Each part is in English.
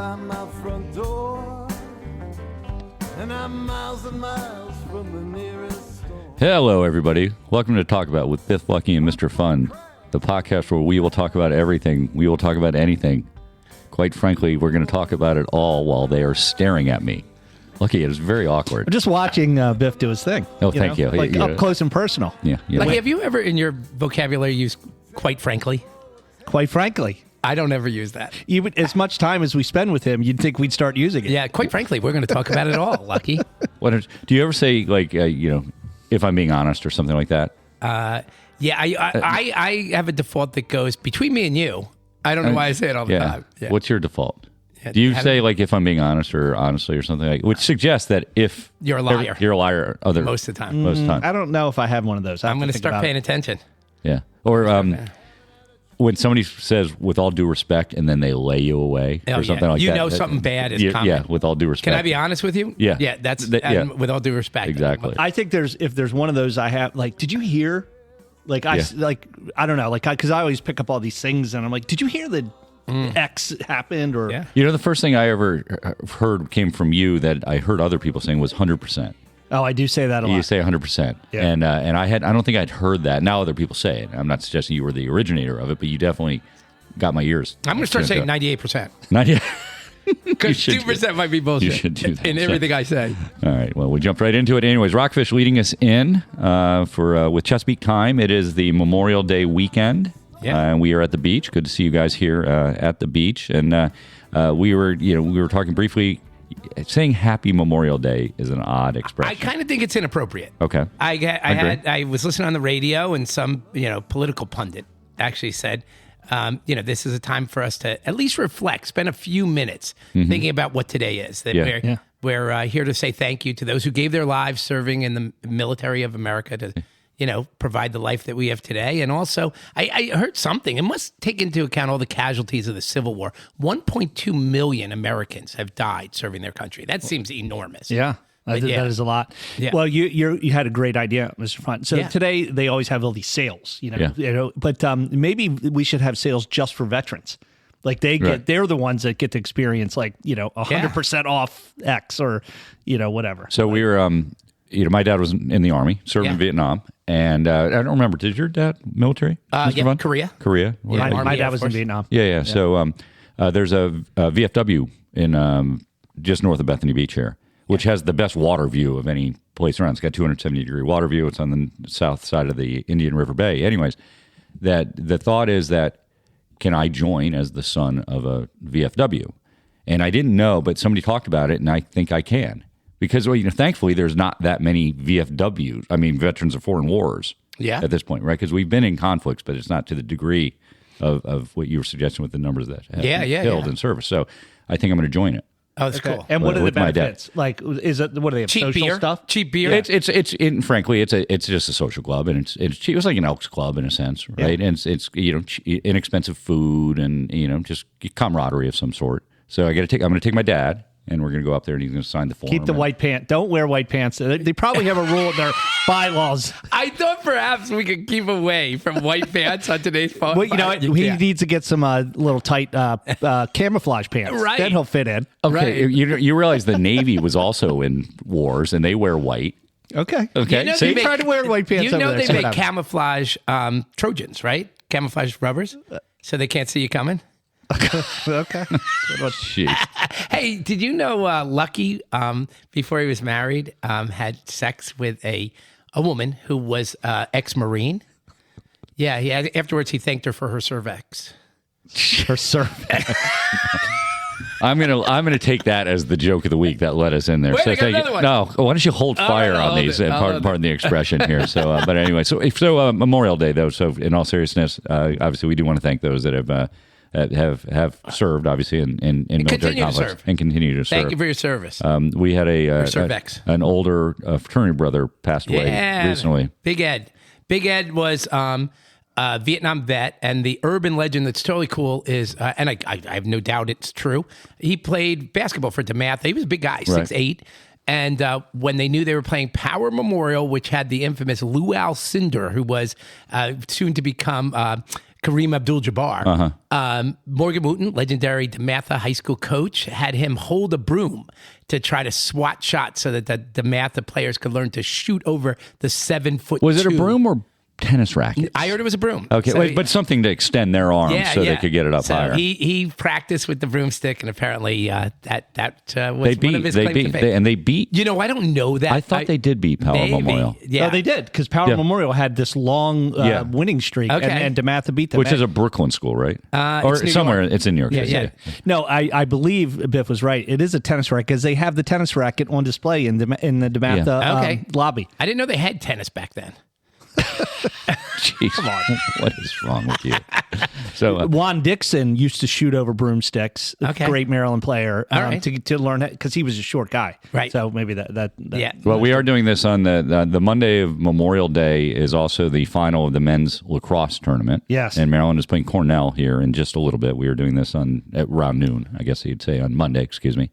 by my front door, and I'm miles and miles from the nearest store. Hello, everybody. Welcome to Talk About with Biff, Lucky, and Mr. Fun, the podcast where we will talk about everything. We will talk about anything. Quite frankly, we're going to talk about it all while they are staring at me. Lucky, it was very awkward. I'm just watching Biff do his thing. Oh, thank you. Like Yeah. up close and personal. Yeah. Like, have you ever in your vocabulary used quite frankly? Quite frankly. I don't ever use that. Even as much time as we spend with him, you'd think we'd start using it. Yeah, quite frankly, we're going to talk about it all, Lucky. Do you ever say, like, if I'm being honest or something like that? Yeah, I have a default that goes between me and you. I don't know why I say it all the time. Yeah. What's your default? Yeah, Do you say, like, if I'm being honest or honestly or something like, which suggests that if You're a liar. You're a liar Most of the time. Most of the time. I don't know if I have one of those. I'm going to start paying attention. Yeah. Or when somebody says, with all due respect, and then they lay you away or something like that. You know something bad is coming. Yeah, with all due respect. Can I be honest with you? Yeah. Yeah, that's Yeah. with all due respect. Exactly. I think if there's one of those I have, like, did you hear? Like, I don't know, like, because I always pick up all these things and I'm like, did you hear that X happened? Or Yeah. You know, the first thing I ever heard came from you that I heard other people saying was 100%. Oh, I do say that a lot. You say 100%. Yeah. And I don't think I'd heard that. Now other people say it. I'm not suggesting you were the originator of it, but you definitely got my ears. I'm going to start saying 98%. Not yet. Because 2% might be bullshit. You should do that. In everything I say. All right. Well, we jumped right into it. Anyways, Rockfish leading us in with Chesapeake time. It is the Memorial Day weekend. Yeah. And we are at the beach. Good to see you guys here at the beach. And we were talking briefly. Saying Happy Memorial Day is an odd expression. I kind of think it's inappropriate. Okay. I was listening on the radio and some political pundit actually said, this is a time for us to at least reflect, spend a few minutes thinking about what today is. That we're here to say thank you to those who gave their lives serving in the military of America to, provide the life that we have today. And also, I heard something. It must take into account all the casualties of the Civil War. 1.2 million Americans have died serving their country. That seems enormous. Yeah. That is a lot. Yeah. Well, you had a great idea, Mr. Fun. So today they always have all these sales, but maybe we should have sales just for veterans. Like they're the ones that get to experience 100% off X or whatever. So we were my dad was in the Army, served in Vietnam, and I don't remember. Did your dad military? Korea. Korea. My dad was in Vietnam. Yeah. So there's a VFW in just north of Bethany Beach here, which has the best water view of any place around. It's got 270-degree water view. It's on the south side of the Indian River Bay. Anyways, that the thought is that, can I join as the son of a VFW? And I didn't know, but somebody talked about it, and I think I can. Because, thankfully, there's not that many VFWs, veterans of foreign wars at this point, right? Because we've been in conflicts, but it's not to the degree of what you were suggesting with the numbers that have been killed in service. So I think I'm going to join it. Oh, that's cool. And what are the With my dad. benefits? Like, is it what do they have? Cheap Social beer? stuff? Cheap beer? Frankly, it's just a social club, and it's cheap. It's like an Elks Club in a sense, right? And it's inexpensive food and just camaraderie of some sort. So I'm going to take my dad. And we're going to go up there and he's going to sign the form. Keep the white pants. Don't wear white pants. They probably have a rule in their bylaws. I thought perhaps we could keep away from white pants on today's phone. Well, he needs to get some little tight camouflage pants. Right. Then he'll fit in. Okay, right. You realize the Navy was also in wars and they wear white. Okay. So you try to wear white pants. They make camouflage Trojans, right? Camouflage rubbers, so they can't see you coming. Okay. Hey, did you know Lucky, before he was married, had sex with a woman who was ex-Marine? Yeah, afterwards he thanked her for her cervix. Her cervix. I'm gonna take that as the joke of the week that led us in there. Wait, so I got another one. No, why don't you hold fire on these? Pardon the expression here. So, but anyway, so Memorial Day though. So in all seriousness, obviously we do want to thank those that have served, obviously, in military conflicts and continue to serve. Thank you for your service. We had an older fraternity brother passed away recently. Big Ed was Vietnam vet, and the urban legend that's totally cool is, and I have no doubt it's true, he played basketball for DeMatha. He was a big guy, 6'8". And when they knew they were playing Power Memorial, which had the infamous Luau Cinder, who was soon to become Kareem Abdul-Jabbar. Uh-huh. Morgan Wooten, legendary DeMatha high school coach, had him hold a broom to try to swat shots so that the DeMatha players could learn to shoot over the 7-foot. Was it a broom or tennis racket? I heard it was a broom. Okay, So, but something to extend their arms they could get it up so higher. He practiced with the broomstick, and apparently that was one of his claims to fame. And they beat. You know, I don't know that. I thought they did beat Power maybe. Memorial. Yeah, Oh, they did, because Power Memorial had this long winning streak, Okay. and DeMatha beat them. Which is a Brooklyn school, right? Or it's New somewhere. York. It's in New York. Yeah. No, I believe Biff was right. It is a tennis racket, because they have the tennis racket on display in the DeMatha lobby. I didn't know they had tennis back then. Jeez, come on. What is wrong with you? So Juan Dixon used to shoot over broomsticks. Okay. Great Maryland player. All right. To learn, because he was a short guy. Right. So maybe that Yeah. well, we are doing this on the Monday of Memorial Day is also the final of the men's lacrosse tournament. Yes. And Maryland is playing Cornell here in just a little bit. We are doing this at around noon, I guess you'd say, on Monday, excuse me.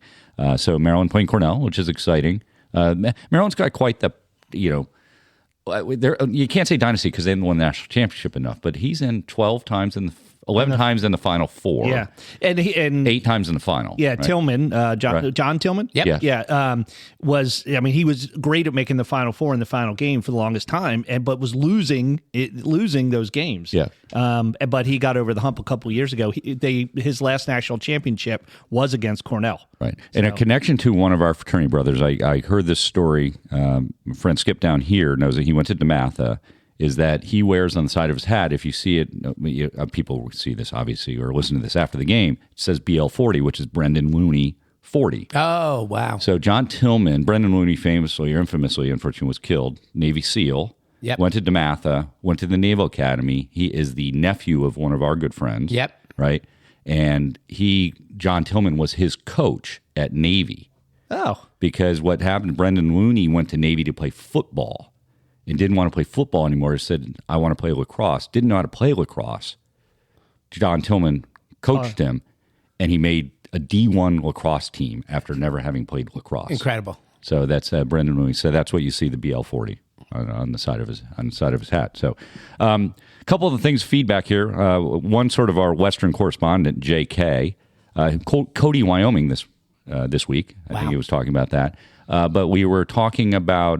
So Maryland playing Cornell, which is exciting. Maryland's got quite the, you can't say dynasty because they haven't won the national championship enough, but he's in 11 times in the Final Four. Yeah. And 8 times in the final. Yeah, right? Tillman, Right. John Tillman. Yep. Yeah. He was great at making the Final Four in the final game for the longest time, but was losing those games. Yeah. But he got over the hump a couple of years ago. His last national championship was against Cornell. Right. And a connection to one of our fraternity brothers, I heard this story. My friend Skip down here knows that he went to DeMatha. Is that he wears on the side of his hat, if you see it, people see this obviously or listen to this after the game, it says BL40, which is Brendan Looney 40. Oh, wow. So John Tillman, Brendan Looney famously or infamously, unfortunately, was killed, Navy SEAL, went to DeMatha, went to the Naval Academy. He is the nephew of one of our good friends. Yep. Right? And John Tillman was his coach at Navy. Oh. Because what happened, Brendan Looney went to Navy to play football. And didn't want to play football anymore. He said, I want to play lacrosse. Didn't know how to play lacrosse. John Tillman coached him, and he made a D1 lacrosse team after never having played lacrosse. Incredible. So that's Brendan Looney. So that's what you see the BL40 on the side of his hat. So a couple of the things, feedback here. One sort of our Western correspondent, J.K., Cody, Wyoming this week. I think he was talking about that. But we were talking about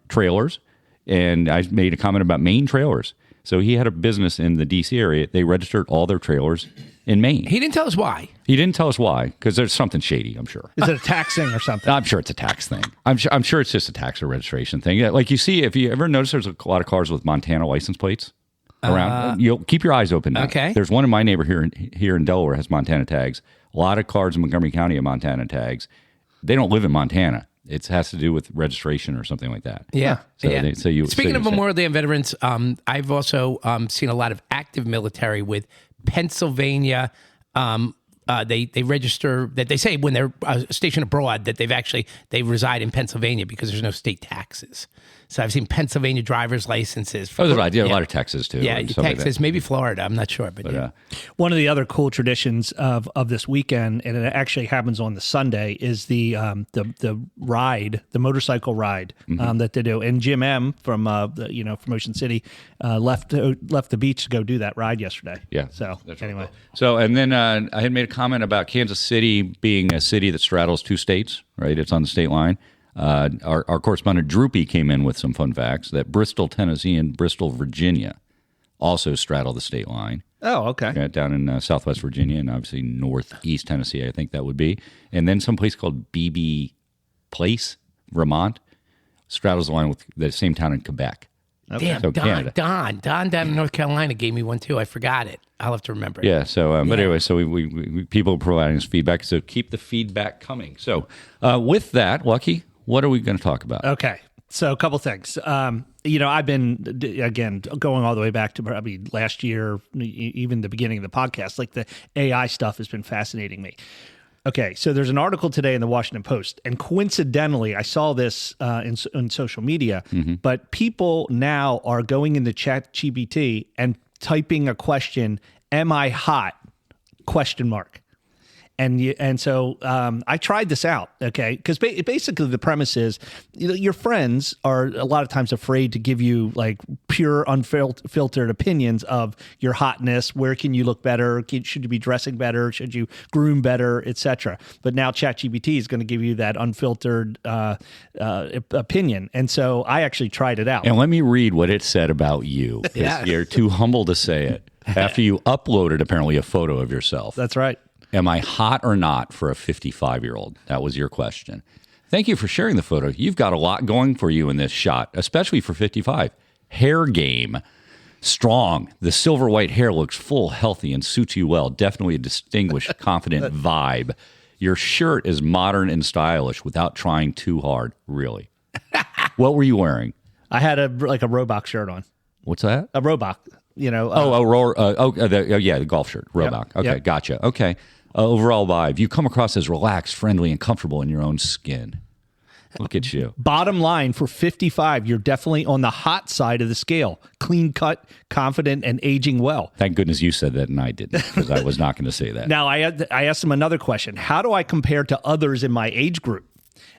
trailers. And I made a comment about Maine trailers. So he had a business in the D.C. area. They registered all their trailers in Maine. He didn't tell us why. He didn't tell us why, because there's something shady, I'm sure. Is it a tax thing or something? I'm sure it's a tax thing. I'm sure it's just a tax or registration thing. Yeah, like you see, if you ever notice, there's a lot of cars with Montana license plates around. You'll keep your eyes open now. Okay. There's one in my neighbor here in Delaware has Montana tags. A lot of cars in Montgomery County have Montana tags. They don't live in Montana. It has to do with registration or something like that. Yeah. Speaking of Memorial Day and veterans, I've also seen a lot of active military with Pennsylvania. They register that they say when they're stationed abroad that they reside in Pennsylvania because there's no state taxes. So I've seen Pennsylvania driver's licenses. A lot of Texas too. Yeah, Texas, maybe Florida. I'm not sure, but one of the other cool traditions of this weekend, and it actually happens on the Sunday, is the ride, the motorcycle ride that they do. And Jim M from from Ocean City left the beach to go do that ride yesterday. Yeah. So anyway, so and then I had made a comment about Kansas City being a city that straddles 2 states. Right, it's on the state line. Our correspondent Droopy came in with some fun facts that Bristol, Tennessee, and Bristol, Virginia also straddle the state line. Oh, okay. Down in Southwest Virginia and obviously Northeast Tennessee, I think that would be. And then some place called Beebe Place, Vermont, straddles the line with the same town in Quebec. Okay. Damn, so Don down in North Carolina gave me one too. I forgot it. I'll have to remember it. Yeah. So, but anyway, so we people are providing us feedback. So keep the feedback coming. So with that, Lucky, what are we going to talk about? Okay. So a couple things. I've been, again, going all the way back to probably last year, even the beginning of the podcast, like the AI stuff has been fascinating me. Okay, so there's an article today in the Washington Post, and coincidentally, I saw this in social media, but people now are going into Chat GPT and typing a question, "Am I hot?" ? And so I tried this out, okay? Because basically the premise is, your friends are a lot of times afraid to give you like pure, unfiltered opinions of your hotness. Where can you look better? Should you be dressing better? Should you groom better, etc.? But now Chat GPT is going to give you that unfiltered opinion. And so I actually tried it out. And let me read what it said about you. Yes. You're too humble to say it. After you uploaded apparently a photo of yourself. That's right. Am I hot or not for a 55-year-old? That was your question. Thank you for sharing the photo. You've got a lot going for you in this shot, especially for 55. Hair game. Strong. The silver white hair looks full, healthy, and suits you well. Definitely a distinguished, confident vibe. Your shirt is modern and stylish without trying too hard, really. What were you wearing? I had a Robach shirt on. What's that? A Robach, the golf shirt, Robach. Yep. Okay, Yep. Gotcha. Okay. Overall vibe. You come across as relaxed, friendly, and comfortable in your own skin. Look at you. Bottom line, for 55, you're definitely on the hot side of the scale. Clean cut, confident, and aging well. Thank goodness you said that and I didn't, because I was not going to say that. Now, I asked him another question. How do I compare to others in my age group?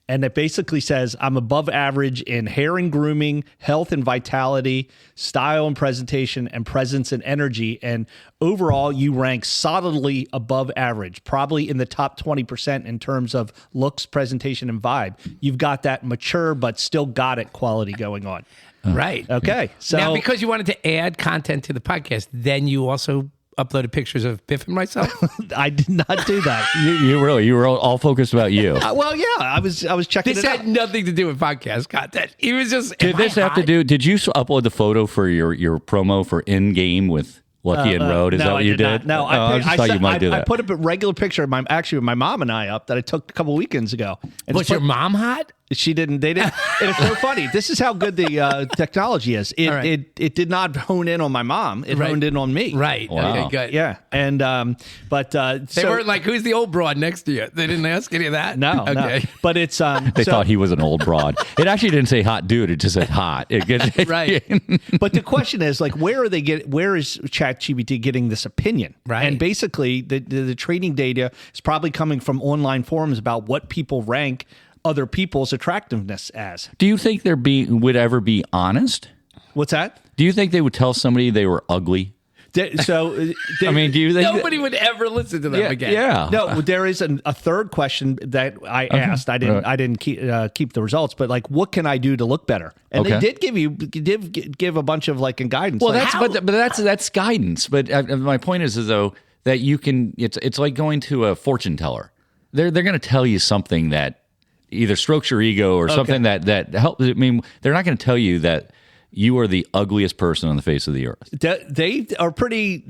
And it basically says I'm above average in hair and grooming, health and vitality, style and presentation, and presence and energy. And overall, you rank solidly above average, probably in the top 20% in terms of looks, presentation, and vibe. You've got that mature, but still got it quality going on. Right. Okay. So now, because you wanted to add content to the podcast, then you also uploaded pictures of Biff and myself. I did not do that. You were all focused about you. Well, yeah, I was checking This it had out. nothing to do with podcast content. He was just. Did you upload the photo for your promo for In Game with Lucky and Road? Is no, that what I you did? did? No, I just thought you might do that. I put up a regular picture of my mom and I up that I took a couple weekends ago. And Was your mom hot? She didn't. They didn't. And it's so funny. This is how good the technology is. It did not hone in on my mom. It honed in on me. Right. Wow. Okay, good. Yeah. And They weren't like, who's the old broad next to you? They didn't ask any of that? No. Okay. No. But it's They thought he was an old broad. It actually didn't say hot dude. It just said hot. Right. But the question is, like, where is ChatGPT getting this opinion? Right. And basically, the training data is probably coming from online forums about what people rank other people's attractiveness as. Do you think would ever be honest? What's that? Do you think they would tell somebody they were ugly? Do you think Nobody would ever listen to them again. Yeah. No, there is a third question that I asked. I didn't keep the results, but like, what can I do to look better? And they did give a bunch of guidance. Well, like, that's guidance. But my point is though that you can. It's like going to a fortune teller. They're going to tell you something that either strokes your ego or something that helps. I mean, they're not going to tell you that you are the ugliest person on the face of the earth. They are pretty,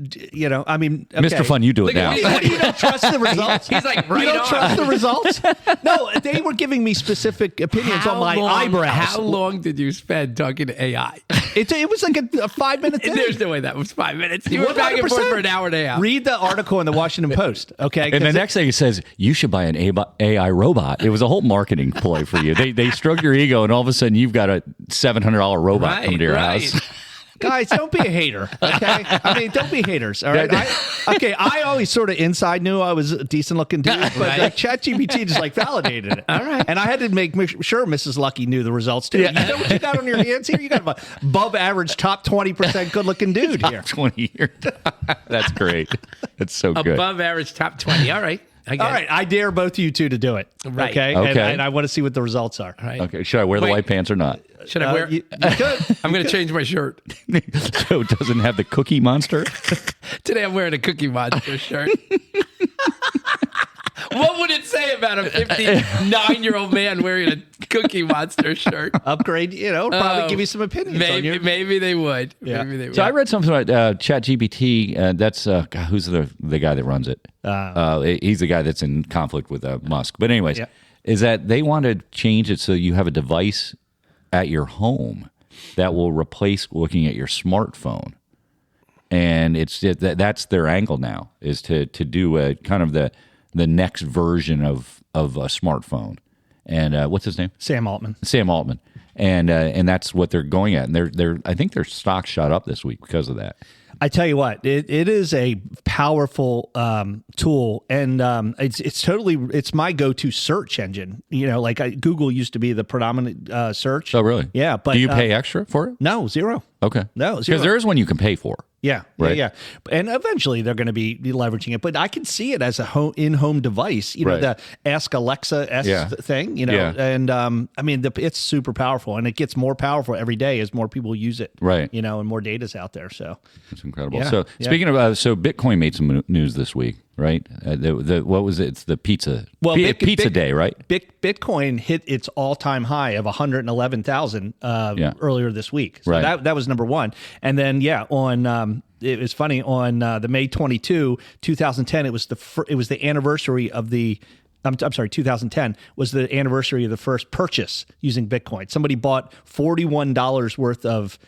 I mean... Okay. Mr. Fun, you do it now. You don't trust the results? He's like, right You don't on. trust the results? No, they were giving me specific opinions on my eyebrows. How long did you spend talking to AI? It was like a 5-minute thing. There's no way that was 5 minutes. You were back and forth for an hour and a half. Read the article in the Washington Post, okay? And the next thing it says, you should buy an AI robot. It was a whole marketing ploy for you. They stroke your ego, and all of a sudden you've got a $700 robot come to your house. Guys, don't be a hater, okay? I mean, don't be haters, all right? I always sort of inside knew I was a decent-looking dude, but ChatGPT just validated it. All right. And I had to make sure Mrs. Lucky knew the results, too. Yeah. You know what you got on your hands here? You got an above-average, top 20% good-looking dude here. 20 years. That's great. That's so good. Above average, top 20. All right. All right, I dare both of you two to do it. Right. Okay. And I want to see what the results are. Right. Okay. Should I wear the white pants or not? Should I wear? You could. I'm going to change my shirt. So it doesn't have the Cookie Monster? Today I'm wearing a Cookie Monster shirt. What would it say about a 59-year-old man wearing a Cookie Monster shirt? Upgrade, probably give you some opinions on you. Maybe they would. Yeah. Maybe they would. So I read something about Chat GPT. That's who's the guy that runs it? He's the guy that's in conflict with Musk. But anyways, is that they want to change it so you have a device at your home that will replace looking at your smartphone. And that's their angle now, is to do a kind of the next version of a smartphone. And what's his name? Sam Altman. And that's what they're going at. And they're I think their stock shot up this week because of that. I tell you what, it is a powerful tool, and it's my go-to search engine. Like Google used to be the predominant search. Oh, really? Yeah, but do you pay extra for it? No, zero. Okay, no, zero. Because there is one you can pay for. Yeah, right. Yeah. And eventually they're going to be leveraging it, but I can see it as a in-home device. The Ask Alexa thing. And I mean, it's super powerful, and it gets more powerful every day as more people use it. Right. And more data's out there. So it's incredible. Yeah, so speaking of, so Bitcoin made some news this week, right? What was it? It's the pizza. Pizza day, right? Bitcoin hit its all-time high of 111,000 earlier this week. So that was number one. And then on it was funny on the May 22, 2010. It was the anniversary of the. I'm sorry, 2010 was the anniversary of the first purchase using Bitcoin. Somebody bought $41 worth of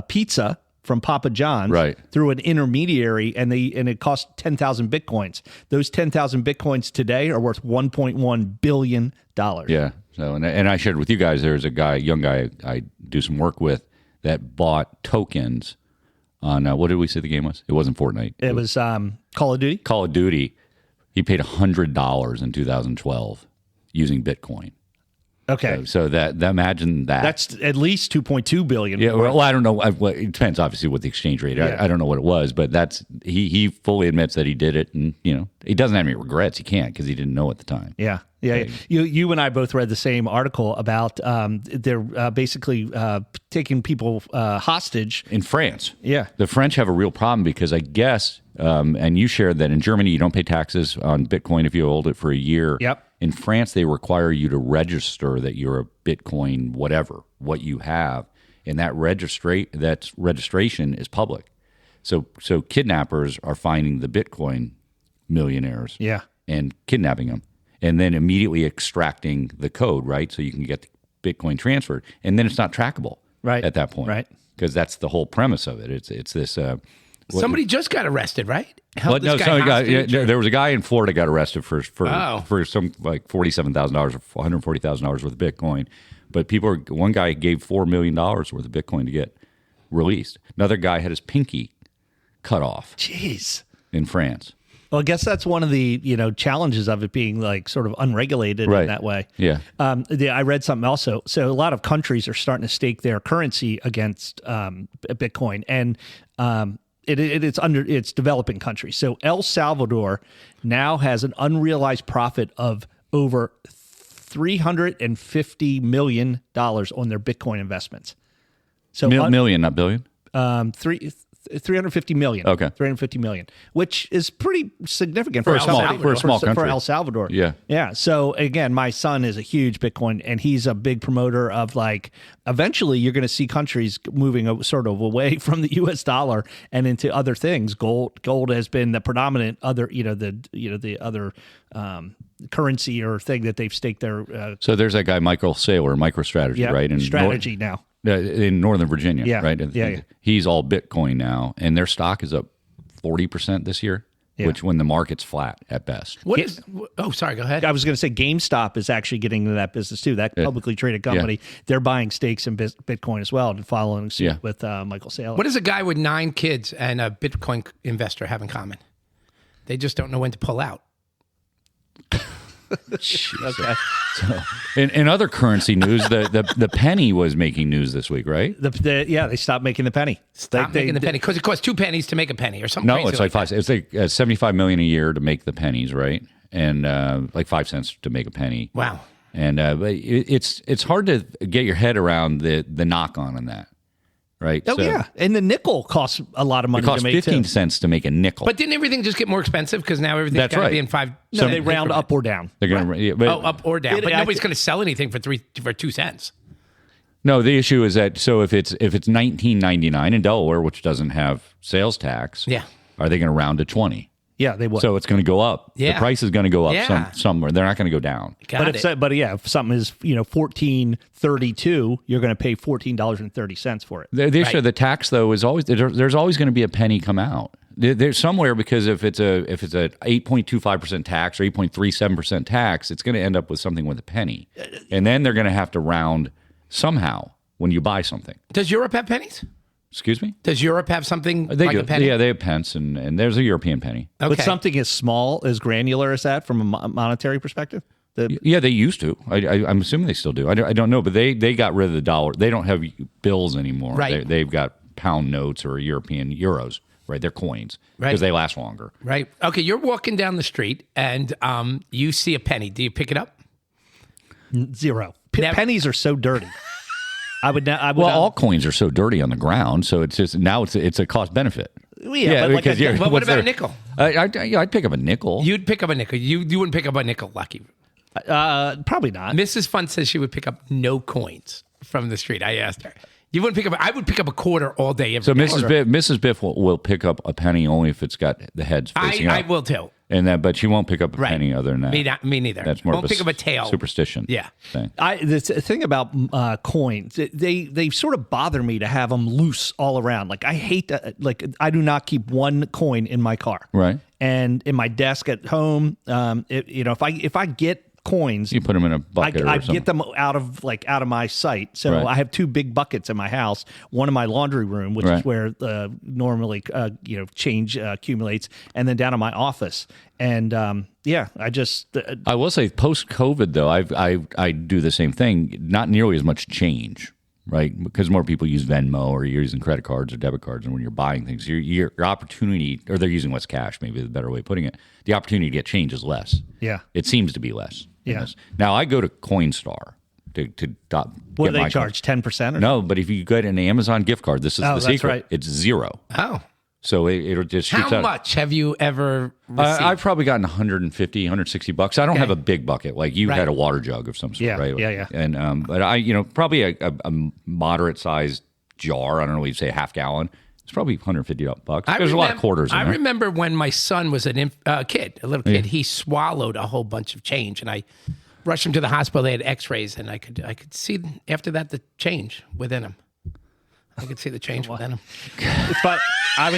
pizza from Papa John's through an intermediary, and it cost 10,000 Bitcoins. Those 10,000 Bitcoins today are worth $1.1 billion. Yeah. So, and I shared with you guys, there's a young guy I do some work with that bought tokens on, what did we say the game was? It wasn't Fortnite. It was Call of Duty. Call of Duty. He paid $100 in 2012 using Bitcoin. Okay. So that imagine that. That's at least 2.2 billion. Yeah. Well, I don't know. It depends, obviously, what the exchange rate. I don't know what it was, but he fully admits that he did it, and he doesn't have any regrets. He can't because he didn't know at the time. Yeah. Yeah. You and I both read the same article about they're basically taking people hostage in France. Yeah. The French have a real problem because I guess, and you shared that in Germany you don't pay taxes on Bitcoin if you hold it for a year. Yep. In France, they require you to register that you're a Bitcoin, what you have, and that registration is public. So kidnappers are finding the Bitcoin millionaires, and kidnapping them, and then immediately extracting the code, right? So you can get the Bitcoin transferred, and then it's not trackable, at that point, right? Because that's the whole premise of it. It's this. Somebody just got arrested, right? There was a guy in Florida got arrested for some like $47,000 or $140,000 worth of Bitcoin, but one guy gave $4 million worth of Bitcoin to get released. Another guy had his pinky cut off. Jeez. In France. Well, I guess that's one of the challenges of it being like sort of unregulated in that way. Yeah. I read something also. So a lot of countries are starting to stake their currency against Bitcoin, and it's developing countries. So El Salvador now has an unrealized profit of over $350 million on their Bitcoin investments. So million, not billion. 350 million. Okay. 350 million, which is pretty significant for a small country. For El Salvador. Yeah. Yeah. So again, my son is a huge Bitcoin, and he's a big promoter of eventually you're going to see countries moving sort of away from the US dollar and into other things. Gold has been the predominant other, the other currency or thing that they've staked their. So there's that guy, Michael Saylor, MicroStrategy, right? And Strategy now. In Northern Virginia, right? Yeah. He's all Bitcoin now, and their stock is up 40% this year, which when the market's flat at best. Sorry, go ahead. I was going to say GameStop is actually getting into that business too. That publicly traded company, they're buying stakes in Bitcoin as well and following suit with Michael Saylor. What does a guy with 9 kids and a Bitcoin investor have in common? They just don't know when to pull out. Okay. So, in other currency news, the penny was making news this week, right? They stopped making the penny. Making the penny because it costs 2 pennies to make a penny or something. No, it's like 5. It's like $75 million a year to make the pennies, right? And like 5 cents to make a penny. Wow. And but it's hard to get your head around the knock on that. Right. Oh, yeah. And the nickel costs a lot of money to make. It costs 15 cents to make a nickel. But didn't everything just get more expensive because now everything's got to be in 5 No, they round up or down. They're going to up or down. But nobody's going to sell anything for 2 cents. No, the issue is that if it's $19.99 in Delaware, which doesn't have sales tax, are they going to round to 20? Yeah, they would. So it's going to go up. Yeah. The price is going to go up somewhere. They're not going to go down. But if something is $14.32, you're going to pay $14.30 for it. The issue of the tax though is always there's always going to be a penny come out. There's somewhere because if it's a 8.25% tax or 8.37% tax, it's going to end up with something with a penny, and then they're going to have to round somehow when you buy something. Does Europe have pennies? Excuse me? Does Europe have something They like do. a penny? Yeah, they have pence, and there's a European penny. Okay. But something as small, as granular as that from a monetary perspective? Yeah, they used to. I'm assuming they still do. I don't know, but they got rid of the dollar. They don't have bills anymore. Right. They've got pound notes or European euros, right? They're coins because they last longer. Right. Okay, you're walking down the street and you see a penny. Do you pick it up? Zero. Never. Pennies are so dirty. I would not. Well, all coins are so dirty on the ground, so it's just now it's a cost benefit. Yeah, but like because I, Well, what about a nickel? I'd pick up a nickel. You'd pick up a nickel. You wouldn't pick up a nickel, Lucky. probably not. Mrs. Fun says she would pick up no coins from the street. I asked her. You wouldn't pick up. I would pick up a quarter all day. Every So day. Mrs. Biff will pick up a penny only if it's got the heads facing up. I will too. And but she won't pick up a Right. penny other than that. Me neither. That's more Won't of a pick up a tail. superstition. Yeah. Thing. The thing about coins, they sort of bother me to have them loose all around. Like I hate that. Like I do not keep one coin in my car, Right. and in my desk at home. If I get coins, You put them in a bucket I or something. get them out of my sight. So Right. I have two big buckets in my house. One in my laundry room, which Right. is where normally change accumulates, and then down in my office. And I just I will say, post COVID though, I do the same thing. Not nearly as much change, right? Because more people use Venmo or you're using credit cards or debit cards, and when you're buying things, your opportunity, or they're using less cash, maybe the better way of putting it. The opportunity to get change is less. Yeah. It seems to be less. Yeah. Now I go to Coinstar to what do get my they charge 10%? No, but if you get an Amazon gift card, this is the that's secret. right. It's zero. Oh. So it'll just shoot How out. much have you ever received? I've probably gotten 150, 160 bucks. I don't have a big bucket like you Right. had a water jug of some sort, Yeah, right? yeah. And but I, probably a moderate sized jar. I don't know what you'd say, a half gallon. It's probably 150 bucks. There's a lot of quarters in I there. remember when my son was a little kid, he swallowed a whole bunch of change, and I rushed him to the hospital. They had X-rays, and I could see after that the change within him. I could see the change within him. But I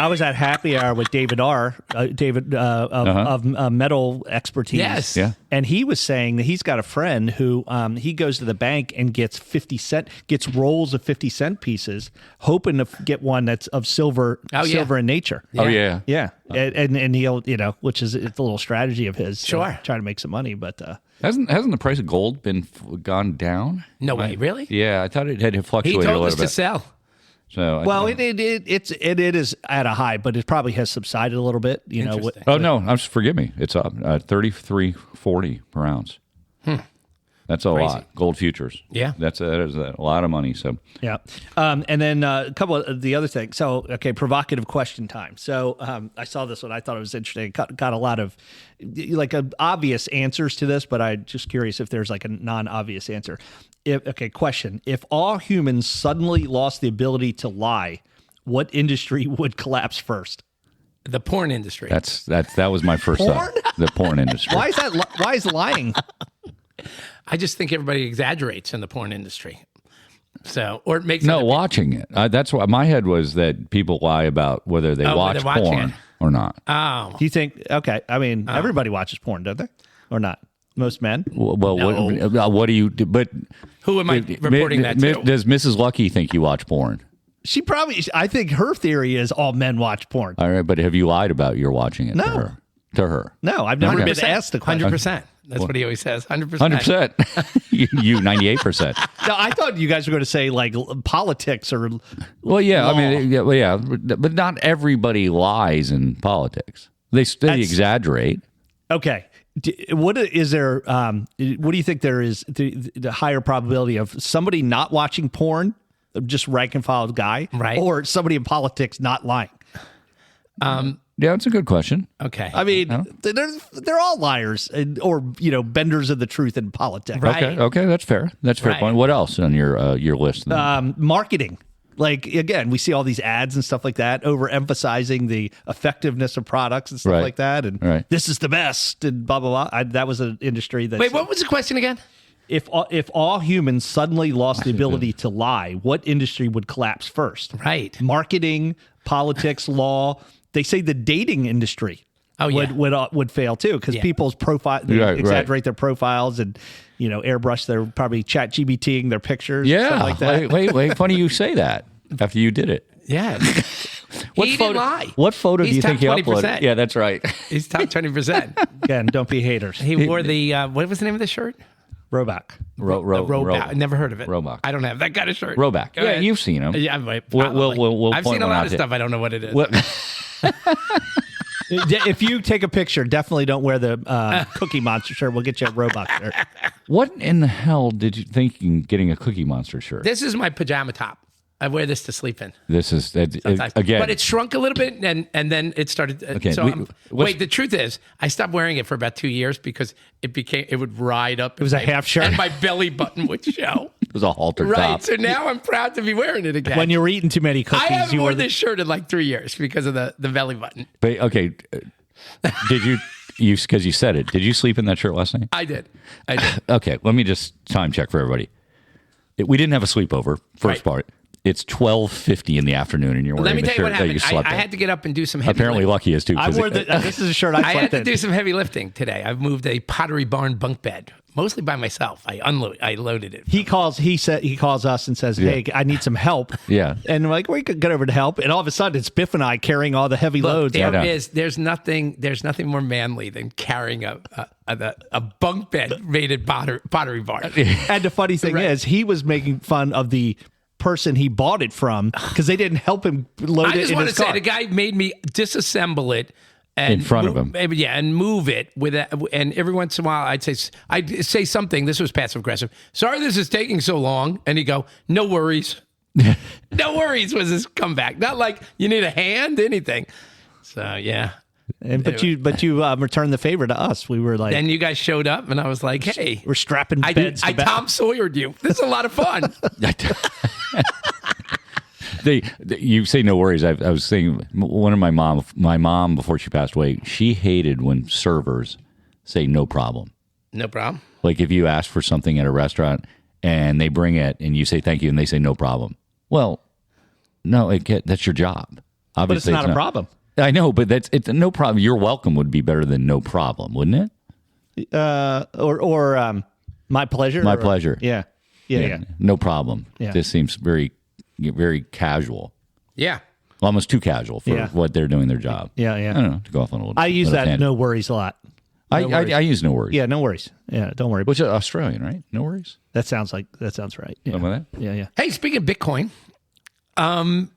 was at happy hour with David R. Of metal expertise. Yes. Yeah. And he was saying that he's got a friend who he goes to the bank and gets gets rolls of 50-cent pieces, hoping to get one that's of silver in nature. Oh yeah. Yeah. And he'll, which is it's a little strategy of his. Sure. Trying to make some money, but Hasn't the price of gold been gone down? No way, really? Yeah, I thought it had He fluctuated a told little us bit. to sell. So well, it is at a high, but it probably has subsided a little bit. Interesting. Oh no, forgive me. It's up 33.40 per ounce. That's a lot. Gold futures. Yeah. that is a lot of money. So Yeah. And then a couple of the other things. So, okay, provocative question time. So I saw this one. I thought it was interesting. Got a lot of obvious answers to this, but I'm just curious if there's like a non-obvious answer. Question. If all humans suddenly lost the ability to lie, what industry would collapse first? The porn industry. that was my first thought. The porn industry. Why is that? Why is lying? I just think everybody exaggerates in the porn industry. So, or it makes watching it. That's why my head was that people lie about whether they watch they're watching porn it. or not. Oh, Do you think? Okay, I mean, everybody watches porn, don't they? Or not? Most men. Well, what do you do? But who am I reporting that to? Does Mrs. Lucky think you watch porn? She probably. I think her theory is all men watch porn. All right, but have you lied about your watching it No. to her? No, I've never been 100%. asked the question. 100%. That's what he always says. 100%. 100%. you 98%. No, I thought you guys were going to say like politics or. Well, yeah. law. I mean, yeah, but not everybody lies in politics. They exaggerate. Okay. What is there? What do you think there is the higher probability of somebody not watching porn, just rank and file guy, Right. or somebody in politics not lying? Yeah, it's a good question. Okay. I mean, they're all liars or benders of the truth in politics. Right. Okay, that's fair. That's a fair Right. point. What else on your list? Marketing. Like, again, we see all these ads and stuff like that, overemphasizing the effectiveness of products and stuff Right. like that. And this is the best and blah, blah, blah. That was an industry that. Wait, what was the question again? If all humans suddenly lost the ability to lie, what industry would collapse first? Right. Marketing, politics, law. They say the dating industry would fail too because people's profile exaggerate their profiles and airbrush their probably Chat GPTing their pictures. Yeah. Stuff like that. Wait. Funny you say that. after you did it. Yeah. He didn't lie. What photo do you think he uploaded? Yeah, that's right. He's top 20%. Again, don't be haters. He wore the, what was the name of the shirt? Roback. Roback. Never heard of it. Roback. I don't have that kind of shirt. Roback. Yeah, you've seen him. Yeah, we'll I've seen a lot of stuff. I don't know what it is. If you take a picture, definitely don't wear the Cookie Monster shirt. We'll get you a Roback shirt. What in the hell did you think in getting a Cookie Monster shirt? This is my pajama top. I wear this to sleep in. This is again, but it shrunk a little bit, and then it started. Okay, wait. The truth is, I stopped wearing it for about 2 years because it would ride up. It was a half shirt, and my belly button would show. It was a halter top. Right. So now I'm proud to be wearing it again. When you were eating too many cookies, I haven't worn this shirt in like 3 years because of the belly button. But okay, did you because you said it? Did you sleep in that shirt last night? I did. Okay, let me just time check for everybody. We didn't have a sleepover. First part. It's 12:50 in the afternoon, and you're wearing the shirt that you slept in. I had to get up and do some heavy Apparently, lifting. Lucky is too. This is a shirt I slept in. I had to do some heavy lifting today. I've moved a Pottery Barn bunk bed, mostly by myself. I loaded it. He calls us and says, "Hey, I need some help." Yeah, and we're like, we could get over to help, and all of a sudden, it's Biff and I carrying all the heavy loads. There's nothing more manly than carrying a bunk bed rated Pottery Barn. And the funny thing is, he was making fun of the person he bought it from because they didn't help him load it in his car. I just want to say the guy made me disassemble it and in front of him. Yeah, and move it with and every once in a while I'd say something. This was passive aggressive. Sorry, this is taking so long, and he'd go, "No worries." No worries was his comeback. Not like you need a hand, anything. So yeah. But you returned the favor to us. We were like, then you guys showed up, and I was like, "Hey, we're strapping beds." I Tom Sawyered you. This is a lot of fun. You say no worries. I was saying one of my mom before she passed away, she hated when servers say no problem. No problem. Like if you ask for something at a restaurant and they bring it and you say thank you and they say no problem. Well, no, that's your job. Obviously, but it's not a problem. I know, but it's no problem. You're welcome would be better than no problem, wouldn't it? Or my pleasure. My pleasure. Yeah. No problem. Yeah. This seems very, very casual. Yeah. Almost too casual for what they're doing their job. Yeah. I don't know. To go off on a little. I use that tangent. no worries a lot. I use no worries. Yeah, no worries. Yeah, don't worry. Which is Australian, right? No worries. That sounds right. Yeah. Something like that? Yeah. Hey, speaking of Bitcoin.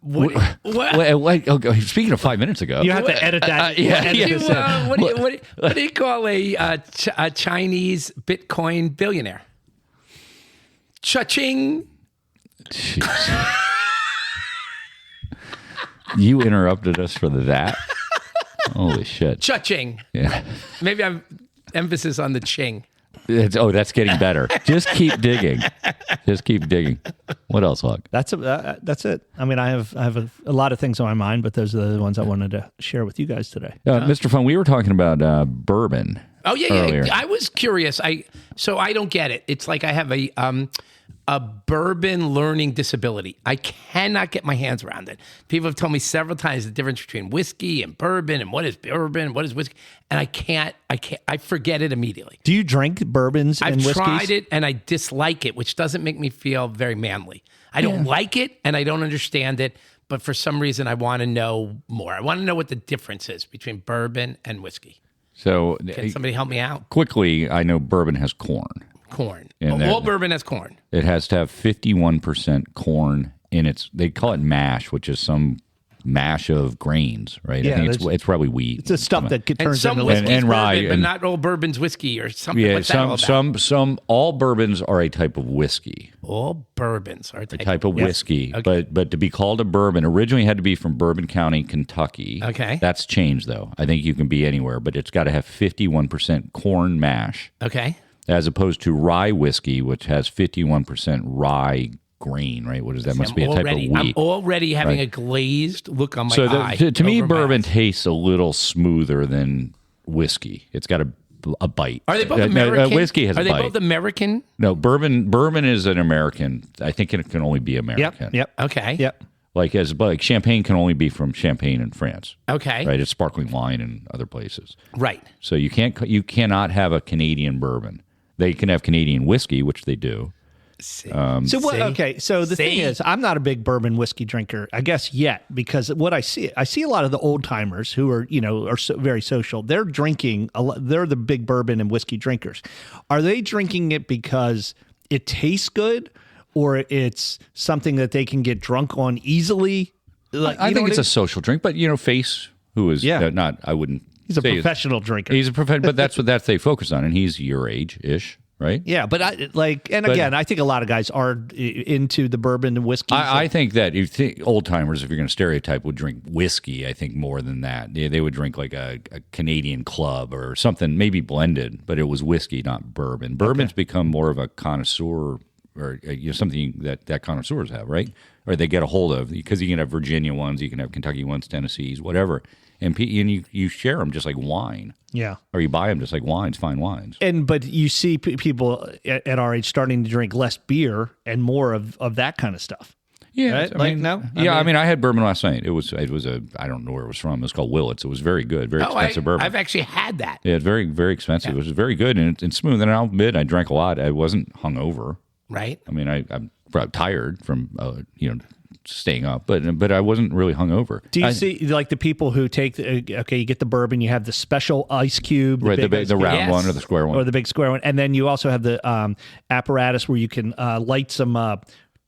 Wait, speaking of 5 minutes ago, you have to edit that. What do you call a Chinese Bitcoin billionaire? Cha-ching. You interrupted us for that. Holy shit! Cha-ching. Yeah. Maybe I'm emphasis on the ching. That's getting better. Just keep digging. What else, Hawk? That's it. I mean, I have a lot of things on my mind, but those are the ones I wanted to share with you guys today. Mr. Fun, we were talking about bourbon. Oh yeah. I was curious. I don't get it. It's like I have a bourbon learning disability. I cannot get my hands around it. People have told me several times the difference between whiskey and bourbon and what is bourbon, what is whiskey, and I can't. I forget it immediately. Do you drink bourbons and whiskeys? I've tried it and I dislike it, which doesn't make me feel very manly. I don't like it and I don't understand it, but for some reason I want to know more. I want to know what the difference is between bourbon and whiskey. So can somebody help me out? Quickly, I know bourbon has corn. All bourbon has corn. It has to have 51% corn in its. They call it mash, which is some mash of grains, right? Yeah, I think it's probably wheat. It's the stuff that turns into and rye, bourbon, but not all bourbon's whiskey or something. Yeah, What's that all about? all bourbons are a type of whiskey. All bourbons are a type of whiskey. Okay. But to be called a bourbon, originally had to be from Bourbon County, Kentucky. Okay. That's changed though. I think you can be anywhere, but it's got to have 51% corn mash. Okay. As opposed to rye whiskey, which has 51% rye grain, right? What is that? Must be a type of wheat. I'm already having a glazed look on my eye. To me, bourbon tastes a little smoother than whiskey. It's got a bite. Are they both American? Whiskey has a bite. Are they both American? No, bourbon is an American. I think it can only be American. Yep. Okay. Yep. Like champagne can only be from Champagne in France. Okay. Right. It's sparkling wine in other places. Right. So you cannot have a Canadian bourbon. They can have Canadian whiskey, which they do. So what? Okay, so the thing is, I'm not a big bourbon whiskey drinker, I guess yet, because what I see a lot of the old timers who are very social. They're drinking they're the big bourbon and whiskey drinkers. Are they drinking it because it tastes good, or it's something that they can get drunk on easily? I think it's a social drink, but Face, who is not, I wouldn't. He's a professional drinker. He's a professional, but that's what they focus on, and he's your age-ish. Right? Yeah, but I think a lot of guys are into the bourbon and whiskey. I think that old timers, if you're going to stereotype, would drink whiskey. I think more than that, they would drink like a Canadian Club or something, maybe blended, but it was whiskey, not bourbon. Bourbon's become more of a connoisseur, or something that connoisseurs have, right? Or they get a hold of, because you can have Virginia ones, you can have Kentucky ones, Tennessees, whatever. And you share them just like wine. Yeah. Or you buy them just like wines, fine wines. But you see people at our age starting to drink less beer and more of that kind of stuff. Yeah. Right? I had bourbon last night. It was I don't know where it was from. It was called Willett's. It was very good, very expensive bourbon. I've actually had that. Yeah, it's very, very expensive. Yeah. It was very good and smooth. And I'll admit, I drank a lot. I wasn't hungover. Right. I mean, I'm tired from, staying up, but I wasn't really hungover. Do you see like the people who take you get the bourbon, you have the special ice cube, the round one or the square one, or the big square one, and then you also have the apparatus where you can light some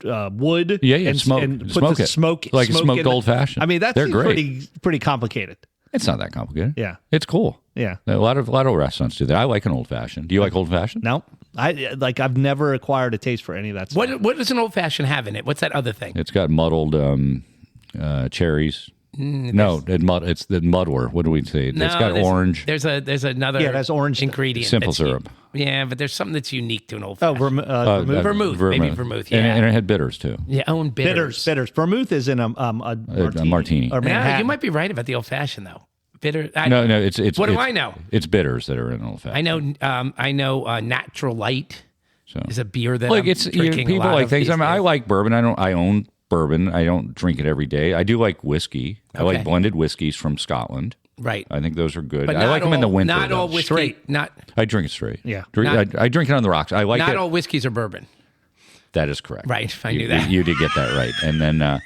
wood, and smoke, and put the smoke like a smoked old fashioned. I mean, they're pretty complicated. It's not that complicated. Yeah, it's cool. Yeah, a lot of restaurants do that. I like an old fashioned. Do you like old fashioned? No. I've never acquired a taste for any of that stuff. What does an old fashioned have in it? What's that other thing? It's got muddled cherries. It's the muddler. What do we say? It's got orange. There's another. Yeah, that's orange ingredient. Simple syrup. But there's something that's unique to an old fashioned. Vermouth. Maybe vermouth. Yeah, and it had bitters too. Yeah, bitters. Vermouth is in a martini. Or you might be right about the old fashioned though. Bitter. No. It's. What do I know? It's bitters that are in old fashioned. I know. Natural Light is a beer that like I'm drinking people a lot like of things. these I mean, I like bourbon. I own bourbon. I don't drink it every day. I do like whiskey. I like blended whiskeys from Scotland. Right. I think those are good. But I like them in the winter. Not all whiskey. Straight. I drink it straight. Yeah. I drink it on the rocks. I like it. Not all whiskeys are bourbon. That is correct. Right. I knew that. You did get that right. And then,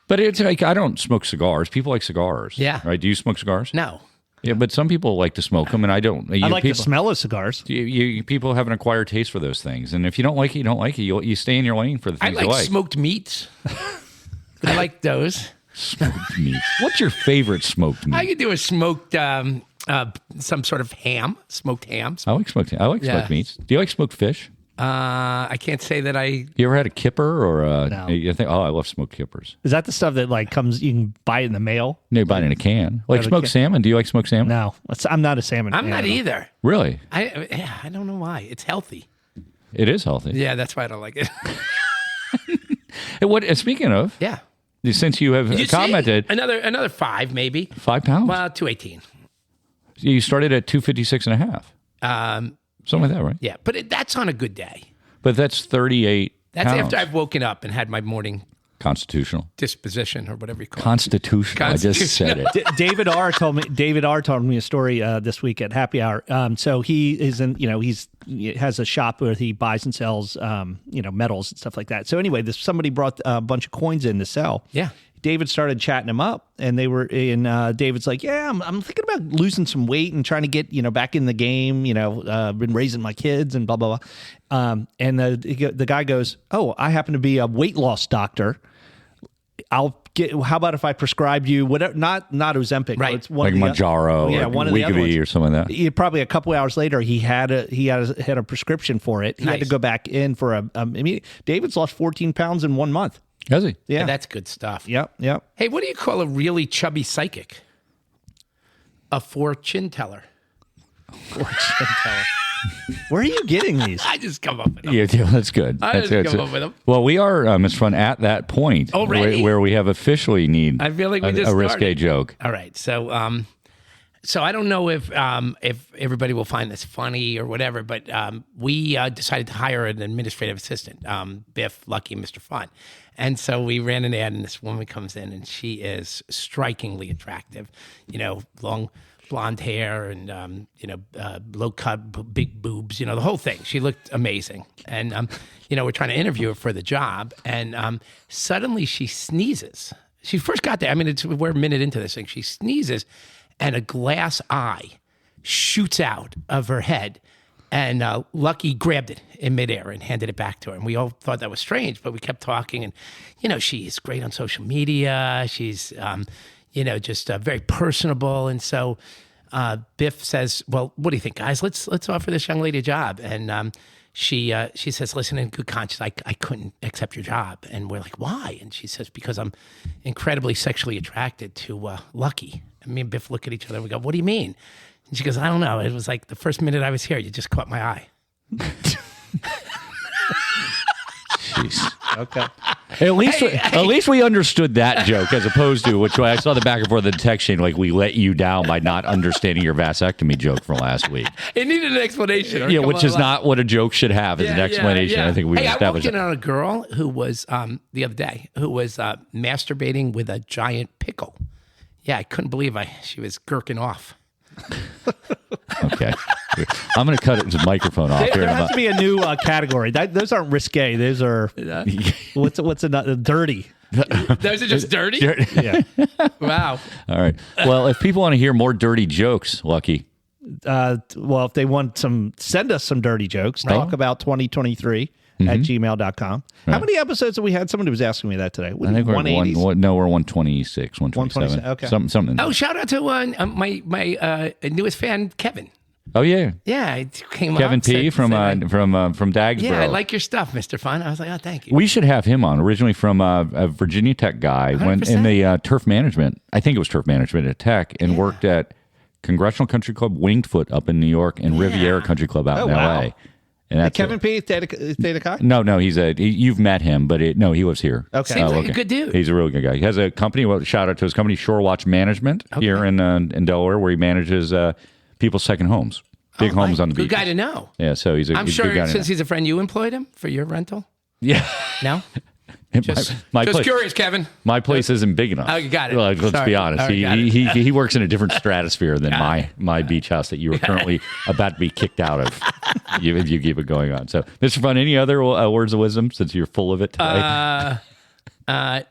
but it's like I don't smoke cigars. People like cigars. Yeah. Right. Do you smoke cigars? No. Yeah, but some people like to smoke them, and I don't. I like the smell of cigars. People have an acquired taste for those things, and if you don't like it, you don't like it. You stay in your lane for the things you like. I like smoked meats. I like those. Smoked meats. What's your favorite smoked meat? I could do a smoked, some sort of ham, smoked ham. I like smoked ham. I like smoked meats. Do you like smoked fish? I can't say that I. You ever had a kipper or a? No. You think? Oh, I love smoked kippers. Is that the stuff that like comes? You can buy it in the mail. No, you buy it in a can. Like smoked salmon. Do you like smoked salmon? No, I'm not a salmon. I'm not either. Really? I don't know why. It's healthy. It is healthy. Yeah, that's why I don't like it. Speaking of, since you have commented, another 5 maybe. 5 pounds. Well, 218. You started at 256.5. Something like that, right? Yeah, but that's on a good day. But that's 38 That's pounds. after I've woken up and had my morning constitutional disposition or whatever you call it. I just said it. David R told me a story this week at happy hour. So he is in, he has a shop where he buys and sells, metals and stuff like that. So anyway, somebody brought a bunch of coins in to sell. Yeah. David started chatting him up, and they were in. David's like, "Yeah, I'm thinking about losing some weight and trying to get back in the game. Been raising my kids and blah blah blah." And the guy goes, "Oh, I happen to be a weight loss doctor. How about if I prescribe you whatever? Not Ozempic, right? It's one like Mounjaro, one of the other ones. or something like that. Probably a couple hours later, he had a prescription for it. He had to go back in for David's lost 14 pounds in 1 month. Has he? Yeah, that's good stuff. Yep. Hey, what do you call a really chubby psychic? A fortune teller. Fortune teller. Where are you getting these? I just come up with them. Yeah, that's good. I just come up with them. Well, we are, Mr. Fun, at that point where we have officially need I feel like we just a risque joke. All right, so I don't know if everybody will find this funny or whatever, but we decided to hire an administrative assistant, Biff, Lucky, and Mr. Fun. And so we ran an ad, and this woman comes in, and she is strikingly attractive. Long blonde hair and low cut, big boobs, the whole thing. She looked amazing, and we're trying to interview her for the job, and suddenly she sneezes. She first got there. I mean, we're a minute into this thing. She sneezes, and a glass eye shoots out of her head. And Lucky grabbed it in midair and handed it back to her. And we all thought that was strange, but we kept talking. And, she's great on social media. She's, just very personable. And so Biff says, well, what do you think, guys? Let's offer this young lady a job. And she says, listen, in good conscience, I couldn't accept your job. And we're like, why? And she says, because I'm incredibly sexually attracted to Lucky. And me and Biff look at each other and we go, what do you mean? And she goes, I don't know. It was like the first minute I was here, you just caught my eye. Jeez. Okay. At least we understood that joke as opposed to which I saw the back and forth of the text chain like we let you down by not understanding your vasectomy joke from last week. It needed an explanation. Yeah, which is not what a joke should have as an explanation. Yeah. I think we established. I walked in on a girl who was the other day who was masturbating with a giant pickle. Yeah, I couldn't believe she was gherking off. Okay. I'm going to cut his microphone off. There has to be a new category. Those aren't risque. Those are what's another dirty. Those are just dirty? Yeah. Wow. All right. Well, if people want to hear more dirty jokes, Lucky. Well, if they want send us some dirty jokes. Talk about 2023 at gmail.com. Right. How many episodes have we had? Somebody was asking me that today. I think we're 126, 127. Okay. Something. Oh, shout out to my newest fan, Kevin. Oh, yeah. Yeah, he came Kevin up. P. from Dagsboro. Yeah, I like your stuff, Mr. Fun. I was like, oh, thank you. We should have him on. Originally from a Virginia Tech guy. 100%. Went in the turf management. I think it was turf management at Tech and worked at Congressional Country Club, Winged Foot up in New York, and Riviera Country Club out in L.A. And that's Kevin P. Theta Chi? No, you've met him, but he lives here. Okay. Seems like a good dude. He's a really good guy. He has a company, shout out to his company, Shore Watch Management, here in Delaware, where he manages people's second homes. Big homes on the beach. Good guy to know. Yeah, so he's a I'm good sure guy since he's a friend, you employed him for your rental? Yeah. No? Just place, curious, Kevin. My place isn't big enough. Oh, you got it. Well, let's be honest. He works in a different stratosphere than my beach house that you are currently about to be kicked out of. You keep it going on. So, Mr. Fun, any other words of wisdom since you're full of it today?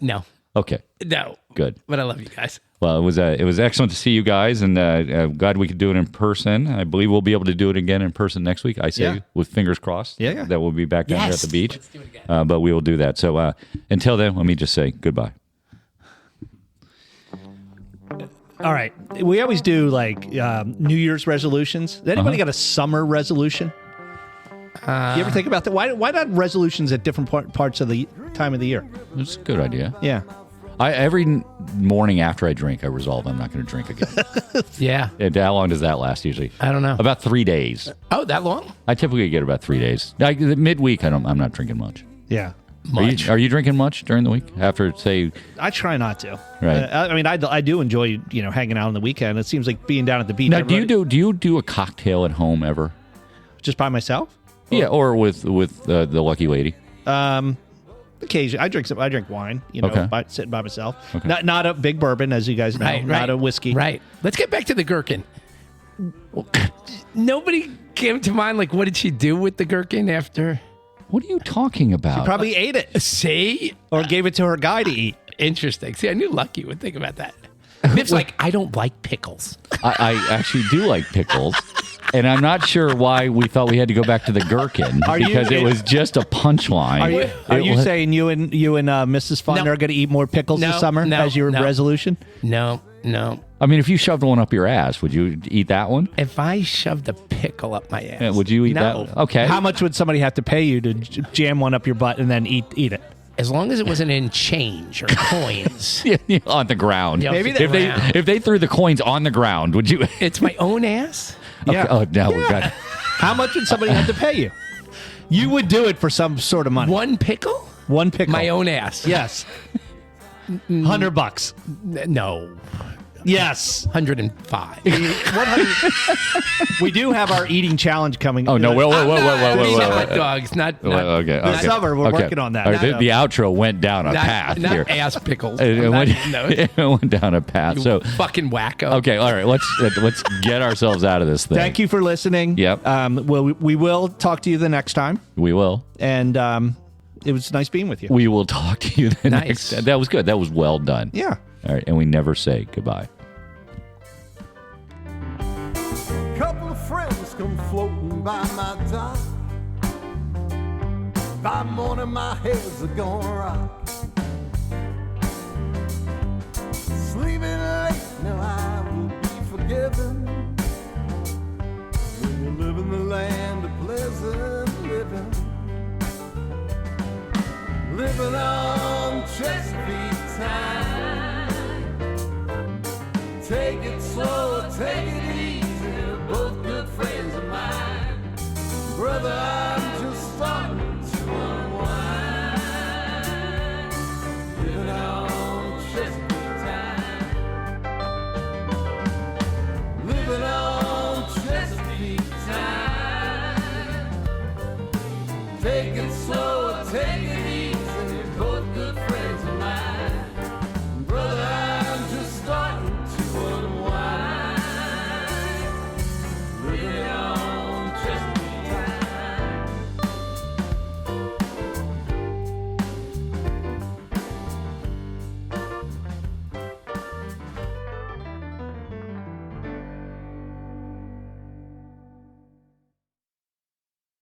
No. Okay. No. Good. But I love you guys. Well, it was excellent to see you guys, and glad we could do it in person. I believe we'll be able to do it again in person next week. I say with fingers crossed that we'll be back down here at the beach. Let's do it again. But we will do that. So until then, let me just say goodbye. All right. We always do like New Year's resolutions. Has anybody got a summer resolution? You ever think about that? Why not resolutions at different parts of the time of the year? It's a good idea. Yeah. Every morning after I drink, I resolve I'm not going to drink again. Yeah. And how long does that last usually? I don't know. About 3 days. Oh, that long? I typically get about 3 days. Like midweek, I'm not drinking much. Yeah. Are you drinking much during the week? After, say... I try not to. Right. I mean, I do enjoy, hanging out on the weekend. It seems like being down at the beach. Now, do you do a cocktail at home ever? Just by myself? Yeah, or with the lucky lady. Occasionally, I drink wine. Sitting by myself. Okay. Not a big bourbon, as you guys know. Right. Not a whiskey. Right. Let's get back to the gherkin. Nobody came to mind. Like, what did she do with the gherkin after? What are you talking about? Probably ate it. See, or gave it to her guy to eat. Interesting. See, I knew Lucky would think about that. Biff's like, I don't like pickles. I actually do like pickles. And I'm not sure why we thought we had to go back to the gherkin because it was just a punchline. Are you saying you and Mrs. Fun are going to eat more pickles this summer as your resolution? No. I mean, if you shoved one up your ass, would you eat that one? If I shoved a pickle up my ass, would you eat that? Okay. How much would somebody have to pay you to jam one up your butt and then eat it? As long as it wasn't in change or coins. On the ground. Yeah, maybe if they threw the coins on the ground, would you? It's my own ass? Yeah. Okay. Oh, now we've got. How much would somebody have to pay you? You would do it for some sort of money. One pickle? One pickle. My own ass. Yes. $100. No. Yes. 105. 100. We do have our eating challenge coming. Oh, no. Whoa. Hot dogs, not Okay. This summer, we're working on that. All right, the outro went down a path here. not ass pickles. It went down a path. You So fucking wacko. okay, all right. Let's get ourselves out of this thing. Thank you for listening. Yep. We will talk to you the next time. We will. And it was nice being with you. We will talk to you the Nice. next. That was good. That was well done. Yeah. All right, and we never say goodbye. Couple of friends come floating by my dock. By morning my head's gonna rock. Sleeping late, now I will be forgiven. When you live in the land of pleasant living. Living on Chesapeake time. Take it slow, take it easy. Both good friends of mine. Brother,